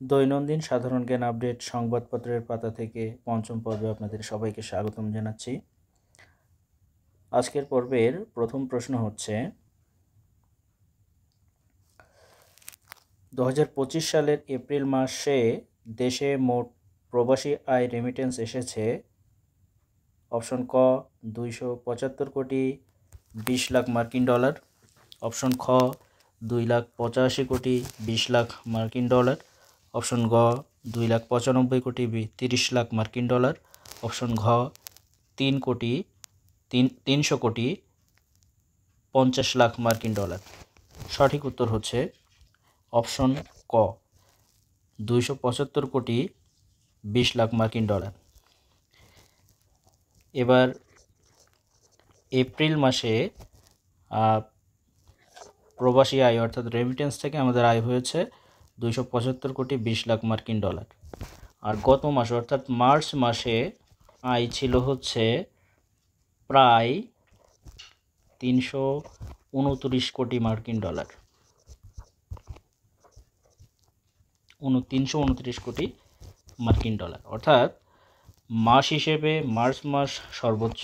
দৈনন্দিন সাধারণ জ্ঞান আপডেট সংবাদপত্রের পাতা থেকে পঞ্চম পর্বে আপনাদের সবাইকে স্বাগতম জানাচ্ছি। আজকের পর্বের প্রথম প্রশ্ন হচ্ছে 2025 সালের এপ্রিল মাসে দেশে মোট প্রবাসী আয় রেমিটেন্স এসেছে। অপশন ক 275 কোটি 20 লাখ মার্কিন ডলার, অপশন খ 2,85 কোটি 20 লাখ মার্কিন ডলার, অপশন গ 2,95 কোটি 30 লাখ মার্কিন ডলার, অপশন ঘ 300 কোটি 50 লাখ মার্কিন ডলার। সঠিক উত্তর হচ্ছে অপশন ক 275 কোটি 20 লাখ মার্কিন ডলার। এবার এপ্রিল মাসে প্রবাসী আয় অর্থাৎ রেমিটেন্স থেকে আমাদের আয় হয়েছে 275 কোটি 20 লাখ মার্কিন ডলার। আর গত মাসে অর্থাৎ মার্চ মাসে আয় ছিল হচ্ছে প্রায় 329 কোটি মার্কিন ডলার, 329 কোটি মার্কিন ডলার। অর্থাৎ মাস হিসেবে মার্চ মাস সর্বোচ্চ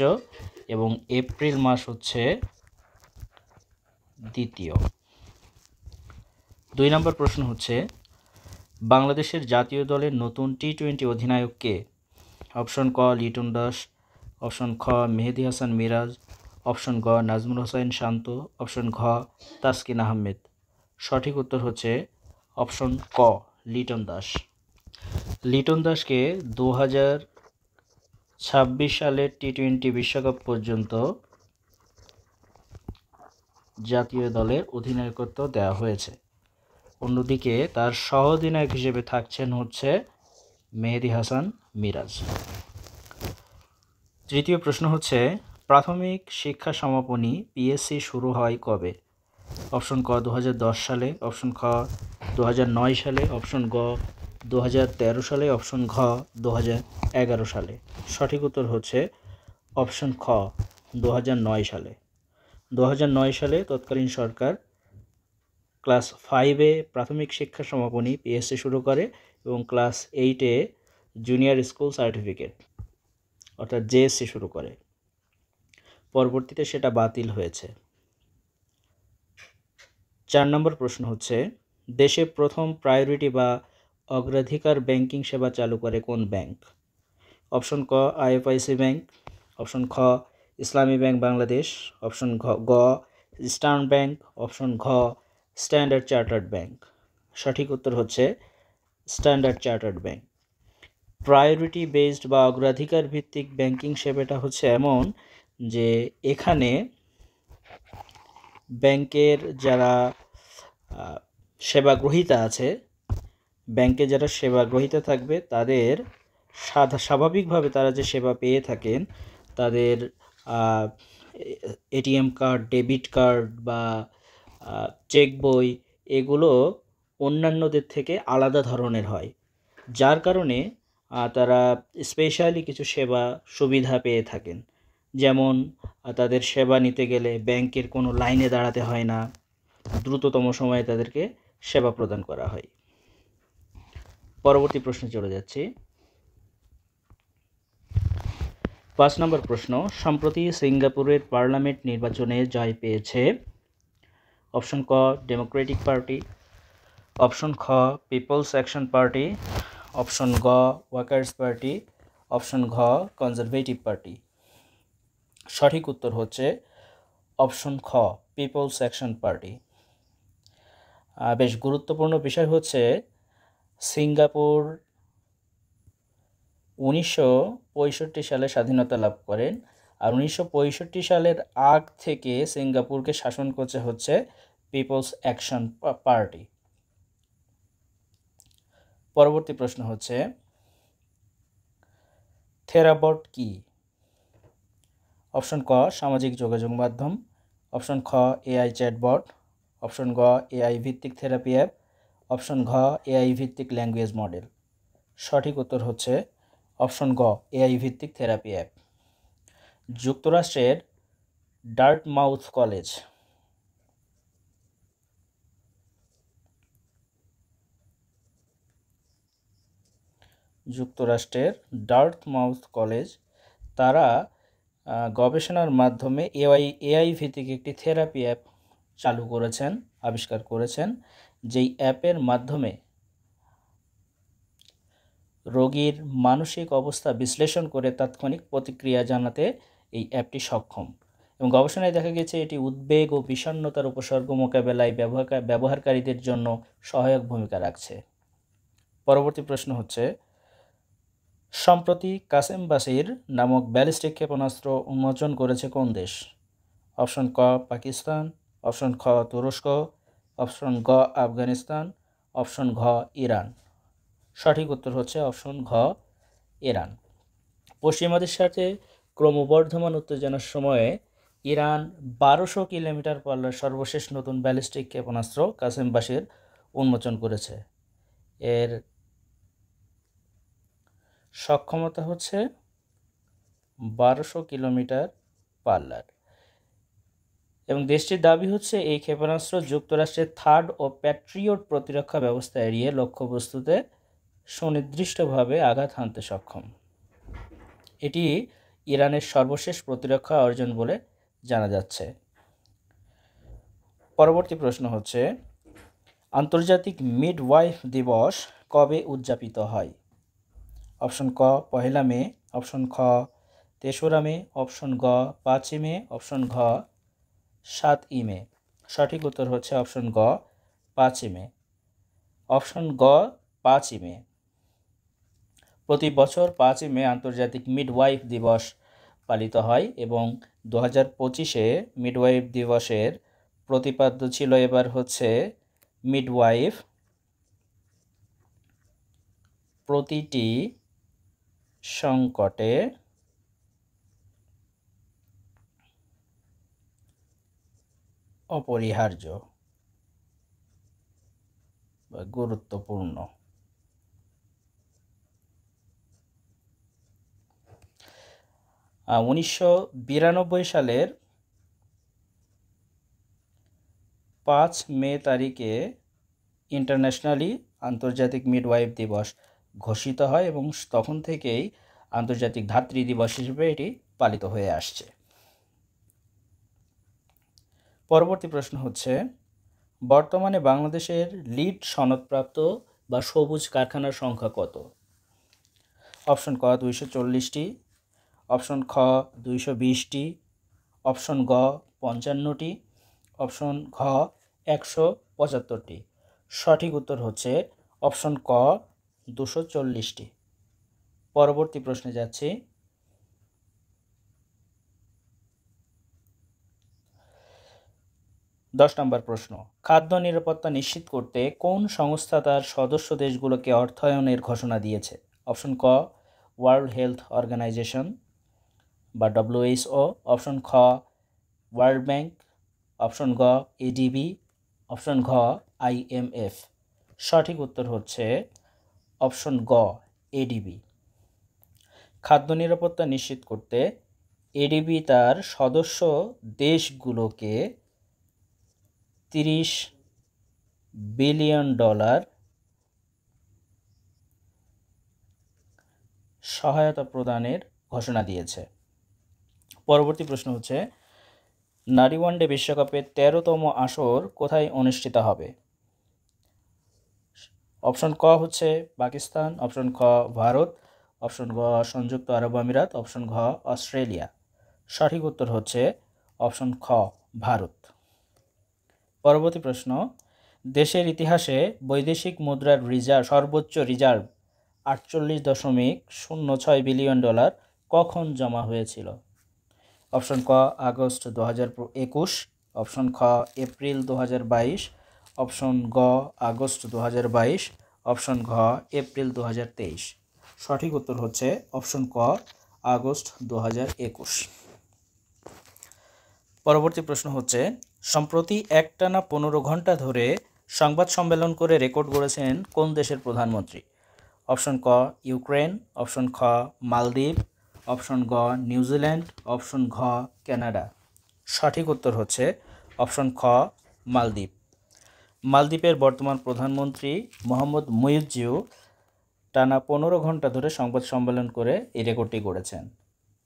এবং এপ্রিল মাস হচ্ছে দ্বিতীয়। 2 নম্বর প্রশ্ন হচ্ছে বাংলাদেশের জাতীয় দলের নতুন টি-20 অধিনায়ক কে? অপশন ক লিটন দাস, অপশন খ মেহেদী হাসান মিরাজ, অপশন গ নাজমুল হোসেন শান্ত, অপশন ঘ তাসকিন আহমেদ। সঠিক উত্তর হচ্ছে অপশন ক লিটন দাস। লিটন দাসকে 2026 সালের টি-20 বিশ্বকাপ পর্যন্ত জাতীয় দলের অধিনায়কত্ব দেওয়া হয়েছে। অন্যদিকে তার সহ অধিনায়ক হিসেবে থাকছেন হচ্ছে মেহেদী হাসান মিরাজ। তৃতীয় প্রশ্ন হচ্ছে প্রাথমিক শিক্ষা সমাপনী পিএসসি শুরু হয় কবে? অপশন ক 2010 সালে, অপশন খ 2009 সালে, অপশন গ 2013 সালে, অপশন ঘ 2011 সালে। সঠিক উত্তর হচ্ছে অপশন খ 2009 সালে। 2009 সালে তৎকালীন সরকার ক্লাস 5-এ প্রাথমিক শিক্ষা সমাপনী পিএসসি শুরু করে এবং ক্লাস 8-এ জুনিয়র স্কুল সার্টিফিকেট অর্থাৎ জেএসসি শুরু করে। পরবর্তীতে সেটা বাতিল হয়েছে। 4 নম্বর প্রশ্ন হচ্ছে দেশে প্রথম প্রায়োরিটি বা অগ্রাধিকার ব্যাংকিং সেবা চালু করে কোন ব্যাংক? অপশন ক আইএফআইসি ব্যাংক, অপশন খ ইসলামী ব্যাংক বাংলাদেশ, অপশন গ ইস্টার্ন ব্যাংক, অপশন ঘ স্ট্যান্ডার্ড চার্টার্ড ব্যাংক। সঠিক উত্তর হচ্ছে standard chartered bank. Priority based বা অগ্রাধিকার ভিত্তিক ব্যাংকিং সেবাটা হচ্ছে এমন যে এখানে ব্যাংকের যারা সেবা গ্রহীতা আছে, ব্যাংকে যারা সেবা গ্রহীতা থাকবে তাদের স্বাভাবিকভাবে তারা যে সেবা পেয়ে থাকেন, তাদের এটিএম কার্ড, ডেবিট কার্ড বা চেক বই, এগুলো অন্যান্যদের থেকে আলাদা ধরনের হয়, যার কারণে তারা স্পেশালি কিছু সেবা সুবিধা পেয়ে থাকেন। যেমন তাদের সেবা নিতে গেলে ব্যাংকের কোনো লাইনে দাঁড়াতে হয় না, দ্রুততম সময়ে তাদেরকে সেবা প্রদান করা হয়। পরবর্তী প্রশ্নে চলে যাচ্ছি। 5 নম্বর প্রশ্ন সম্প্রতি সিঙ্গাপুরের পার্লামেন্ট নির্বাচনে জয় পেয়েছে। অপশন ক ডেমোক্রেটিক পার্টি, অপশন খ পিপলস অ্যাকশন পার্টি, অপশন গ ওয়ার্কার্স পার্টি, অপশন ঘ কনজারভেটিভ পার্টি। সঠিক উত্তর হচ্ছে অপশন খ পিপলস অ্যাকশন পার্টি। বেশ গুরুত্বপূর্ণ বিষয় হচ্ছে সিঙ্গাপুর 1965 সালে স্বাধীনতা লাভ করেন, আর 1965 সালের আগ থেকে সিঙ্গাপুরকে শাসন করছে হচ্ছে পিপলস অ্যাকশন পার্টি। পরবর্তী প্রশ্ন হচ্ছে থেরাবট কি? অপশন ক সামাজিক যোগাযোগ মাধ্যম, অপশন খ এআই চ্যাটবট, অপশন গ এআই ভিত্তিক থেরাপি অ্যাপ, অপশন ঘ এআই ভিত্তিক ল্যাঙ্গুয়েজ মডেল। সঠিক উত্তর হচ্ছে অপশন গ এআই ভিত্তিক থেরাপি অ্যাপ। যুক্তরাষ্ট্রের ডার্টমাউথ কলেজ যুক্তরাষ্ট্রের ডার্টমাউথ কলেজ, তারা গবেষণার মাধ্যমে এআই ভিত্তিক একটি থেরাপি অ্যাপ চালু করেছেন, আবিষ্কার করেছেন, যেই অ্যাপের মাধ্যমে রোগীর মানসিক অবস্থা বিশ্লেষণ করে তাৎক্ষণিক প্রতিক্রিয়া জানাতে এই অ্যাপটি সক্ষম। এবং গবেষণায় দেখা গেছে এটি উদ্বেগ ও বিষণ্ণতার উপসর্গ মোকাবেলায় ব্যবহারকারীদের জন্য সহায়ক ভূমিকা রাখছে। পরবর্তী প্রশ্ন হচ্ছে, সম্প্রতি কাসেমবাসির নামক ব্যালিস্টিক ক্ষেপণাস্ত্র উন্মোচন করেছে কোন দেশ? অপশন ক পাকিস্তান, অপশন খ তুরস্ক, অপশন গ আফগানিস্তান, অপশন ঘ ইরান। সঠিক উত্তর হচ্ছে অপশন ঘ ইরান। পশ্চিমাদের সাথে ক্রমবর্ধমান উত্তেজনার সময়ে ইরান 1200 কিলোমিটার পাল্লার সর্বশেষ নতুন ব্যালিস্টিক ক্ষেপণাস্ত্র কাসেমবাসির উন্মোচন করেছে। এর সক্ষমতা হচ্ছে 1200 কিলোমিটার পাল্লার, এবং দেশটির দাবি হচ্ছে এই ক্ষেপণাস্ত্র যুক্তরাষ্ট্রের থার্ড ও প্যাট্রিয়ট প্রতিরক্ষা ব্যবস্থা এড়িয়ে লক্ষ্যবস্তুতে সুনির্দিষ্টভাবে আঘাত হানতে সক্ষম। এটি ইরানের সর্বশেষ প্রতিরক্ষা অর্জন বলে জানা যাচ্ছে। পরবর্তী প্রশ্ন হচ্ছে, আন্তর্জাতিক মিডওয়াইফ দিবস কবে উদযাপিত হয়? অপশন ক 1 মে, অপশন খ 3 মে, অপশন গ 5 মে, অপশন ঘ 7 মে। সঠিক উত্তর হচ্ছে অপশন গ 5 মে। অপশন গ 5 মে। প্রতি বছর 5 মে আন্তর্জাতিক মিডওয়াইফ দিবস পালিত হয়, এবং 2025-এ মিডওয়াইফ দিবসের প্রতিপাদ্য ছিল এবার হচ্ছে মিডওয়াইফ প্রতিটি সংকটে অপরিহার্য বা গুরুত্বপূর্ণ। 1992 সালের 5 মে তারিখে ইন্টারন্যাশনালি আন্তর্জাতিক মিডওয়াইফ দিবস ঘোষিত হয়, এবং তখন থেকেই আন্তর্জাতিক ধাত্রী দিবস হিসেবে এটি পালিত হয়ে আসছে। পরবর্তী প্রশ্ন হচ্ছে, বর্তমানে বাংলাদেশের লিড সনদপ্রাপ্ত বা সবুজ কারখানার সংখ্যা কত? অপশন ক 240টি, অপশন খ 220টি, অপশন গ 55টি, অপশন ঘ 175টি। সঠিক উত্তর হচ্ছে অপশন ক 240টি। পরবর্তী প্রশ্নে যাচ্ছি। 10 নম্বর প্রশ্ন, খাদ্য নিরাপত্তা নিশ্চিত করতে কোন সংস্থা তার সদস্য দেশগুলোকে অর্থায়নের ঘোষণা দিয়েছে? অপশন ক ওয়ার্ল্ড হেলথ অর্গানাইজেশন বা WHO, অপশন খ ওয়ার্ল্ড ব্যাংক, অপশন গ ADB, অপশন ঘ IMF। সঠিক উত্তর হচ্ছে অপশন গ ADB। খাদ্য নিরাপত্তা নিশ্চিত করতে ADB তার সদস্য দেশগুলোকে $30 বিলিয়ন সহায়তা প্রদানের ঘোষণা দিয়েছে। পরবর্তী প্রশ্ন হচ্ছে, নারী ওয়ানডে বিশ্বকাপের 13তম আসর কোথায় অনুষ্ঠিত হবে? অপশন ক হচ্ছে পাকিস্তান, অপশন খ ভারত, অপশন গ সংযুক্ত আরব আমিরাত, অপশন ঘ অস্ট্রেলিয়া। সঠিক উত্তর হচ্ছে অপশন খ ভারত। পরবর্তী প্রশ্ন, দেশের ইতিহাসে বৈদেশিক মুদ্রার সর্বোচ্চ রিজার্ভ $48.06 বিলিয়ন কখন জমা হয়েছিল? অপশন ক আগস্ট 2021, অপশন খ এপ্রিল 2022, অপশন গ আগস্ট 2022, অপশন ঘ এপ্রিল 2023। সঠিক উত্তর হচ্ছে অপশন ক আগস্ট 2021। পরবর্তী প্রশ্ন হচ্ছে, সম্প্রতি একটানা 15 ঘন্টা ধরে সংবাদ সম্মেলন করে রেকর্ড গড়েছেন কোন দেশের প্রধানমন্ত্রী? অপশন ক ইউক্রেন, অপশন খ মালদ্বীপ, অপশন গ নিউজিল্যান্ড, অপশন ঘ কানাডা। সঠিক উত্তর হচ্ছে অপশন খ মালদ্বীপ। মালদ্বীপের বর্তমান প্রধানমন্ত্রী মোহাম্মদ মুইজ্জু টানা 15 ঘন্টা ধরে সংবাদ সম্মেলন করে এই রেকর্ডটি গড়েছেন।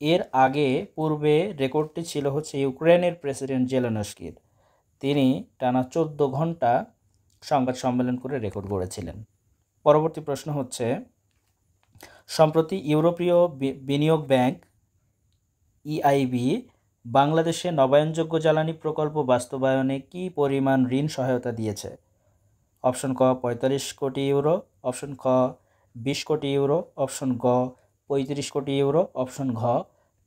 এর আগে পূর্বে রেকর্ডটি ছিল হচ্ছে ইউক্রেনের প্রেসিডেন্ট জেলেনস্কির। তিনি টানা 14 ঘন্টা সংবাদ সম্মেলন করে রেকর্ড গড়েছিলেন। পরবর্তী প্রশ্ন হচ্ছে, সম্প্রতি ইউরোপীয় বিনিয়োগ ব্যাংক ইআইবি বাংলাদেশে নবায়নযোগ্য জ্বালানি প্রকল্প বাস্তবায়নে কী পরিমাণ ঋণ সহায়তা দিয়েছে? অপশন ক 45 কোটি ইউরো, অপশন খ 20 কোটি ইউরো, অপশন গ 35 কোটি ইউরো, অপশন ঘ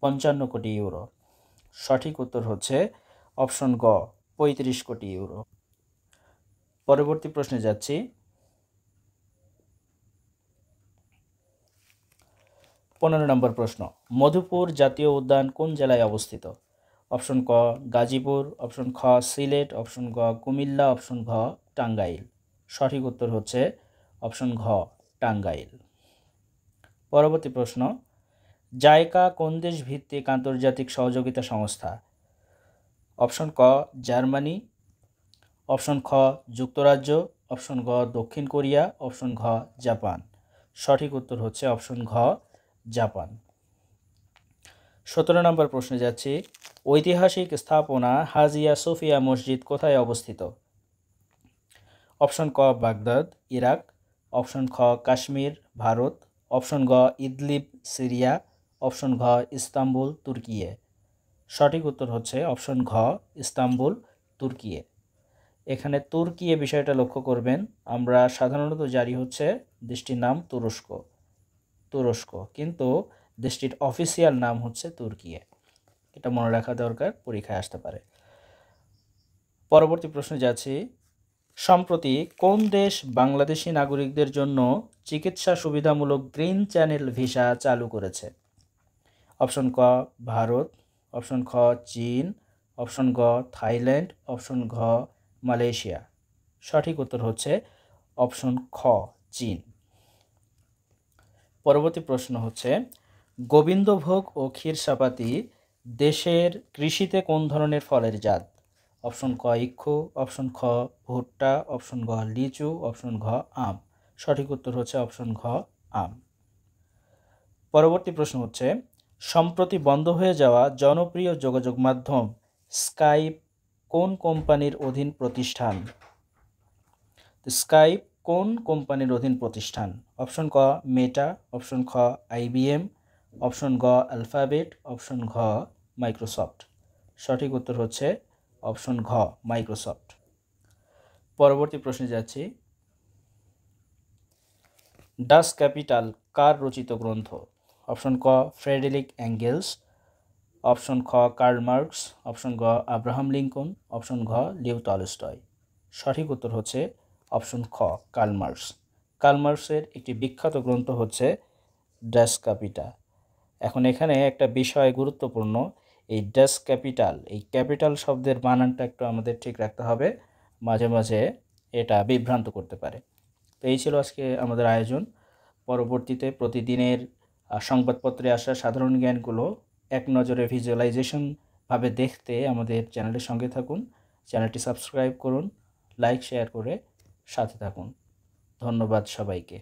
55 কোটি ইউরো। সঠিক উত্তর হচ্ছে অপশন গ 35 কোটি ইউরো। পরবর্তী প্রশ্নে যাচ্ছি। 15 নম্বর প্রশ্ন, মধুপুর জাতীয় উদ্যান কোন জেলায় অবস্থিত? অপশন ক গাজীপুর, অপশন খ সিলেট, অপশন গ কুমিল্লা, অপশন ঘ টাঙ্গাইল। সঠিক উত্তর হচ্ছে অপশন ঘ টাঙ্গাইল। পরবর্তী প্রশ্ন, জাইকা কোন দেশ ভিত্তিক আন্তর্জাতিক সহযোগিতা সংস্থা? অপশন ক জার্মানি, অপশন খ যুক্তরাজ্য, অপশন গ দক্ষিণ কোরিয়া, অপশন ঘ জাপান। সঠিক উত্তর হচ্ছে অপশন ঘ জাপান। 17 নম্বর প্রশ্নে যাচ্ছি। ঐতিহাসিক স্থাপনা হাজিয়া সোফিয়া মসজিদ কোথায় অবস্থিত? অপশন ক বাগদাদ, ইরাক, অপশন খ কাশ্মীর, ভারত, অপশন গ ইদলিব, সিরিয়া, অপশন ঘ ইস্তাম্বুল, তুর্কিয়ে। সঠিক উত্তর হচ্ছে অপশন ঘ ইস্তাম্বুল, তুর্কিয়ে। এখানে তুর্কিয়ে বিষয়টা লক্ষ্য করবেন, আমরা সাধারণত জারি হচ্ছে দেশটির নাম তুরস্ক, কিন্তু দেশটির অফিসিয়াল নাম হচ্ছে তুর্কিয়ে। এটা মনে রাখা দরকার, পরীক্ষায় আসতে পারে। পরবর্তী প্রশ্নে যাচ্ছি। সম্প্রতি কোন দেশ বাংলাদেশি নাগরিকদের জন্য চিকিৎসা সুবিধামূলক গ্রিন চ্যানেল ভিসা চালু করেছে? অপশন ক ভারত, অপশন খ চীন, অপশন গ থাইল্যান্ড, অপশন ঘ মালয়েশিয়া। সঠিক উত্তর হচ্ছে অপশন খ চীন। পরবর্তী প্রশ্ন হচ্ছে, গোবিন্দভোগ ও ক্ষীরসাপাতি দেশের কৃষিতে কোন ধরনের ফলের জাত? অপশন ক ইক্ষু, অপশন খ ভুট্টা, অপশন ঘ লিচু, অপশন ঘ আম। সঠিক উত্তর হচ্ছে অপশন ঘ আম। পরবর্তী প্রশ্ন হচ্ছে, সম্প্রতি বন্ধ হয়ে যাওয়া জনপ্রিয় যোগাযোগ মাধ্যম স্কাইপ কোন কোম্পানির অধীন প্রতিষ্ঠান? স্কাইপ কোন কোম্পানির অধীন প্রতিষ্ঠান? অপশন ক মেটা, অপশন খ আইবিএম, অপশন গ অ্যালফাবেট, অপশন ঘ মাইক্রোসফট। সঠিক উত্তর হচ্ছে অপশন ঘ মাইক্রোসফট। পরবর্তী প্রশ্নে যাচ্ছি। ডাস ক্যাপিটাল কার রচিত গ্রন্থ? অপশন ক ফ্রেডেরিক অ্যাঙ্গেলস, অপশন খ কার্ল মার্কস, অপশন গ আব্রাহাম লিঙ্কন, অপশন ঘ লিও টলস্টয়। সঠিক উত্তর হচ্ছে অপশন খ কার্ল মার্কস। কার্ল মার্কসের একটি বিখ্যাত গ্রন্থ হচ্ছে ডাস ক্যাপিটাল। এখন এখানে একটা বিষয় গুরুত্বপূর্ণ, এই ডাস ক্যাপিটাল, এই ক্যাপিটাল শব্দের বানানটা একটু আমাদের ঠিক রাখতে হবে, মাঝে মাঝে এটা বিভ্রান্ত করতে পারে। তো এই ছিল আজকে আমাদের আয়োজন। পরবর্তীতে প্রতিদিনের সংবাদপত্রে আসা সাধারণ জ্ঞানগুলো এক নজরে ভিজুয়ালাইজেশন ভাবে দেখতে আমাদের চ্যানেলের সঙ্গে থাকুন। চ্যানেলটি সাবস্ক্রাইব করুন, লাইক শেয়ার করে সাথে থাকুন। ধন্যবাদ সবাইকে।